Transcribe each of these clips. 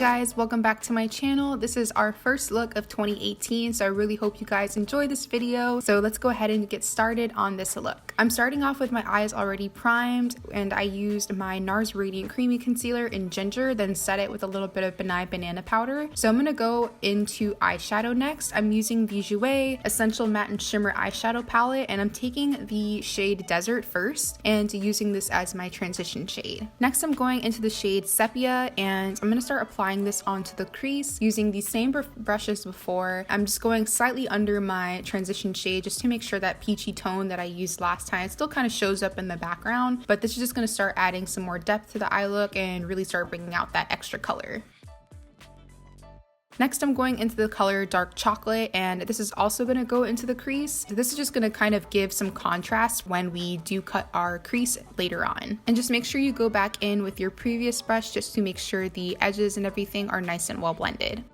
guys, welcome back to my channel. This is our first look of 2018, so I really hope you guys enjoy this video. So let's go ahead and get started on this look. I'm starting off with my eyes already primed, and I used my Nars Radiant Creamy Concealer in Ginger, then set it with a little bit of Benign Banana Powder. So I'm going to go into eyeshadow next. I'm using the Jouer Essential Matte and Shimmer Eyeshadow Palette, and I'm taking the shade Desert first and using this as my transition shade. Next, I'm going into the shade Sepia, and I'm going to start applying this onto the crease using the same brush as before. I'm just going slightly under my transition shade just to make sure that peachy tone that I used last time still kind of shows up in the background, but this is just going to start adding some more depth to the eye look and really start bringing out that extra color. Next, I'm going into the color Dark Chocolate, and this is also going to go into the crease. So this is just going to kind of give some contrast when we do cut our crease later on. And just make sure you go back in with your previous brush just to make sure the edges and everything are nice and well blended.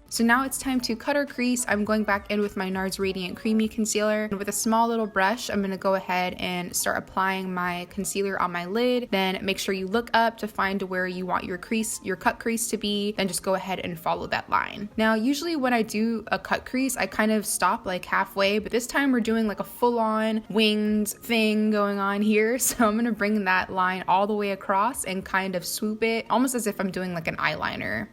So now it's time to cut our crease. I'm going back in with my Nars Radiant Creamy Concealer, and with a small little brush, I'm going to go ahead and start applying my concealer on my lid. Then make sure you look up to find where you want your cut crease to be, then just go ahead and follow that line. Now, usually when I do a cut crease, I kind of stop like halfway, but this time we're doing like a full-on winged thing going on here. So I'm going to bring that line all the way across and kind of swoop it, almost as if I'm doing like an eyeliner.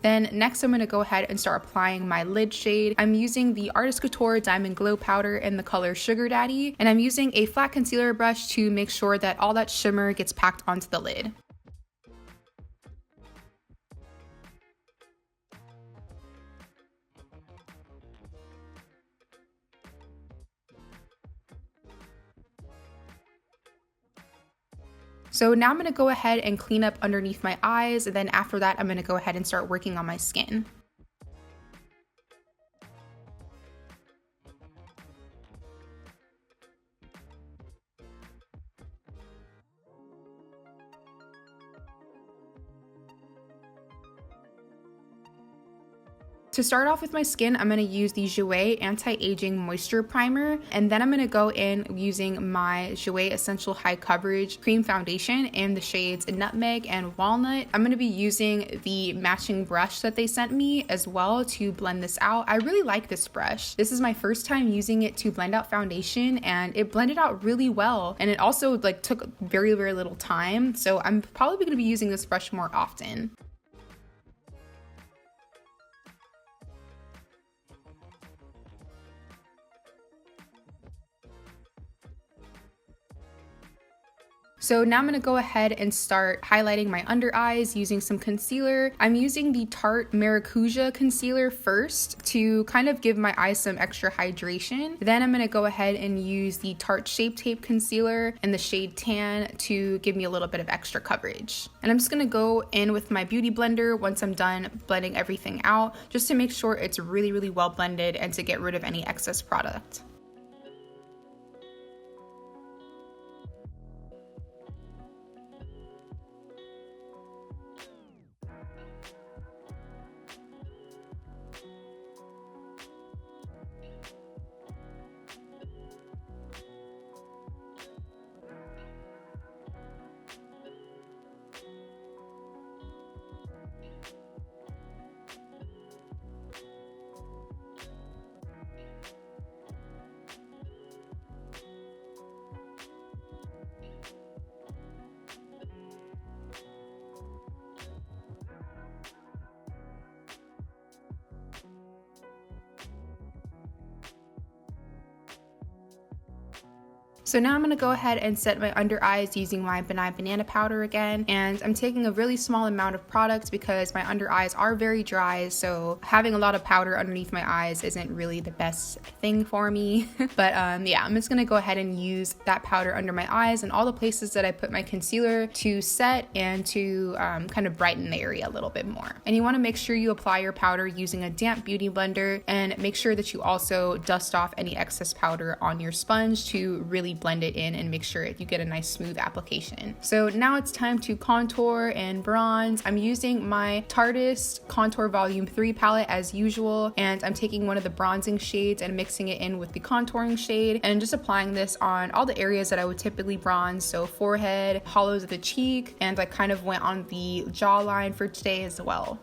Then next, I'm going to go ahead and start applying my lid shade. I'm using the Artist Couture Diamond Glow Powder in the color Sugar Daddy, and I'm using a flat concealer brush to make sure that all that shimmer gets packed onto the lid. So now I'm going to go ahead and clean up underneath my eyes, and then after that I'm going to go ahead and start working on my skin. To start off with my skin, I'm going to use the Jouer Anti-Aging Moisture Primer, and then I'm going to go in using my Jouer Essential High Coverage Cream Foundation in the shades Nutmeg and Walnut. I'm going to be using the matching brush that they sent me as well to blend this out. I really like this brush. This is my first time using it to blend out foundation, and it blended out really well, and it also like took very little time, so I'm probably going to be using this brush more often. So now I'm going to go ahead and start highlighting my under eyes using some concealer. I'm using the Tarte Maracuja concealer first to kind of give my eyes some extra hydration. Then I'm going to go ahead and use the Tarte Shape Tape concealer in the shade Tan to give me a little bit of extra coverage. And I'm just going to go in with my beauty blender once I'm done blending everything out, just to make sure it's really well blended and to get rid of any excess product. So now I'm going to go ahead and set my under eyes using my banana powder again, and I'm taking a really small amount of product because my under eyes are very dry, so having a lot of powder underneath my eyes isn't really the best thing for me. But yeah, I'm just going to go ahead and use that powder under my eyes and all the places that I put my concealer to set and to kind of brighten the area a little bit more. And you want to make sure you apply your powder using a damp beauty blender, and make sure that you also dust off any excess powder on your sponge to really blend it in and make sure you get a nice smooth application. So now it's time to contour and bronze. I'm using my Tarteist Contour Volume 3 palette as usual, and I'm taking one of the bronzing shades and mixing it in with the contouring shade and just applying this on all the areas that I would typically bronze, so forehead, hollows of the cheek, and I kind of went on the jawline for today as well.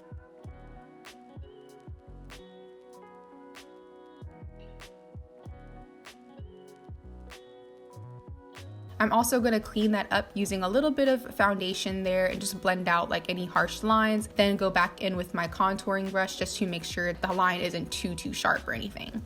I'm also going to clean that up using a little bit of foundation there and just blend out like any harsh lines, then go back in with my contouring brush just to make sure the line isn't too sharp or anything.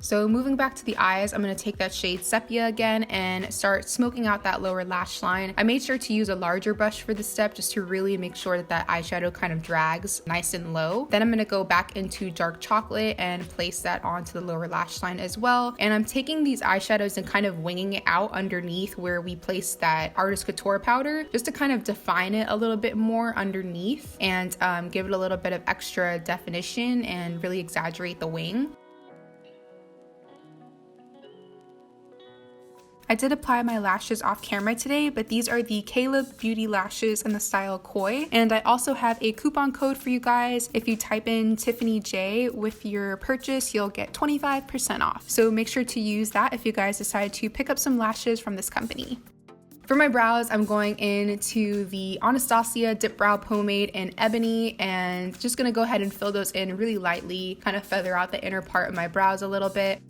So moving back to the eyes, I'm going to take that shade Sepia again and start smoking out that lower lash line. I made sure to use a larger brush for this step just to really make sure that that eyeshadow kind of drags nice and low. Then I'm going to go back into dark chocolate and place that onto the lower lash line as well. And I'm taking these eyeshadows and kind of winging it out underneath where we placed that Artist Couture powder, just to kind of define it a little bit more underneath and give it a little bit of extra definition and really exaggerate the wing. I did apply my lashes off camera today, but these are the Caleb Beauty lashes in the style Koi. And I also have a coupon code for you guys. If you type in TiffanyJ with your purchase, you'll get 25% off. So make sure to use that if you guys decide to pick up some lashes from this company. For my brows, I'm going into the Anastasia Dipbrow Pomade in Ebony and just gonna go ahead and fill those in really lightly, kind of feather out the inner part of my brows a little bit.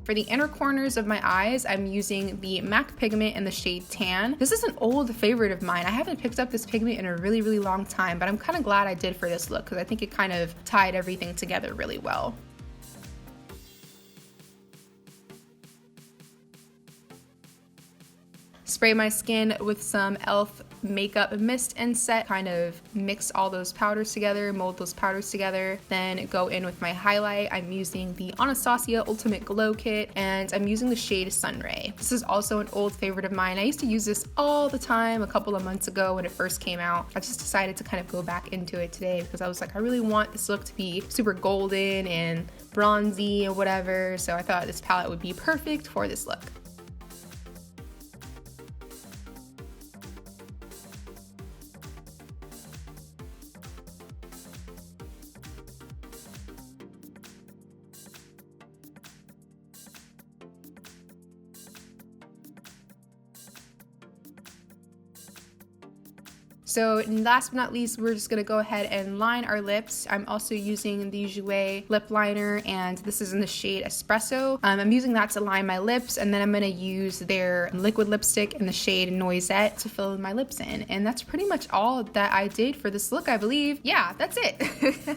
For the inner corners of my eyes, I'm using the MAC pigment in the shade Tan. This is an old favorite of mine. I haven't picked up this pigment in a really long time, but I'm kind of glad I did for this look because I think it kind of tied everything together really well. Spray my skin with some e.l.f. makeup mist and set, kind of mix all those powders together, mold those powders together, then go in with my highlight. I'm using the Anastasia Ultimate Glow Kit and I'm using the shade Sunray. This is also an old favorite of mine. I used to use this all the time a couple of months ago when it first came out. I just decided to kind of go back into it today because I was like, I really want this look to be super golden and bronzy or whatever, so I thought this palette would be perfect for this look. So last but not least, we're just gonna go ahead and line our lips. I'm also using the Jouer lip liner, and this is in the shade Espresso. I'm using that to line my lips, and then I'm gonna use their liquid lipstick in the shade Noisette to fill my lips in. And that's pretty much all that I did for this look, I believe. Yeah, that's it.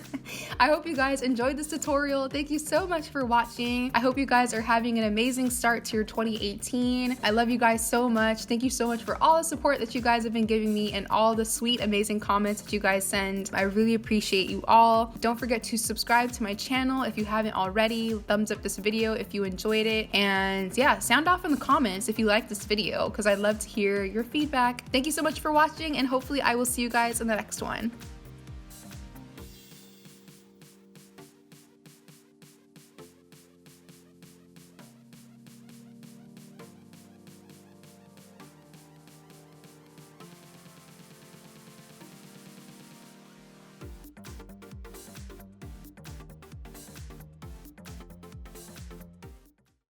I hope you guys enjoyed this tutorial. Thank you so much for watching. I hope you guys are having an amazing start to your 2018. I love you guys so much. Thank you so much for all the support that you guys have been giving me and all the sweet, amazing comments that you guys send. I really appreciate you all. Don't forget to subscribe to my channel if you haven't already. Thumbs up this video if you enjoyed it. And yeah, sound off in the comments if you like this video because I'd love to hear your feedback. Thank you so much for watching, and hopefully I will see you guys in the next one.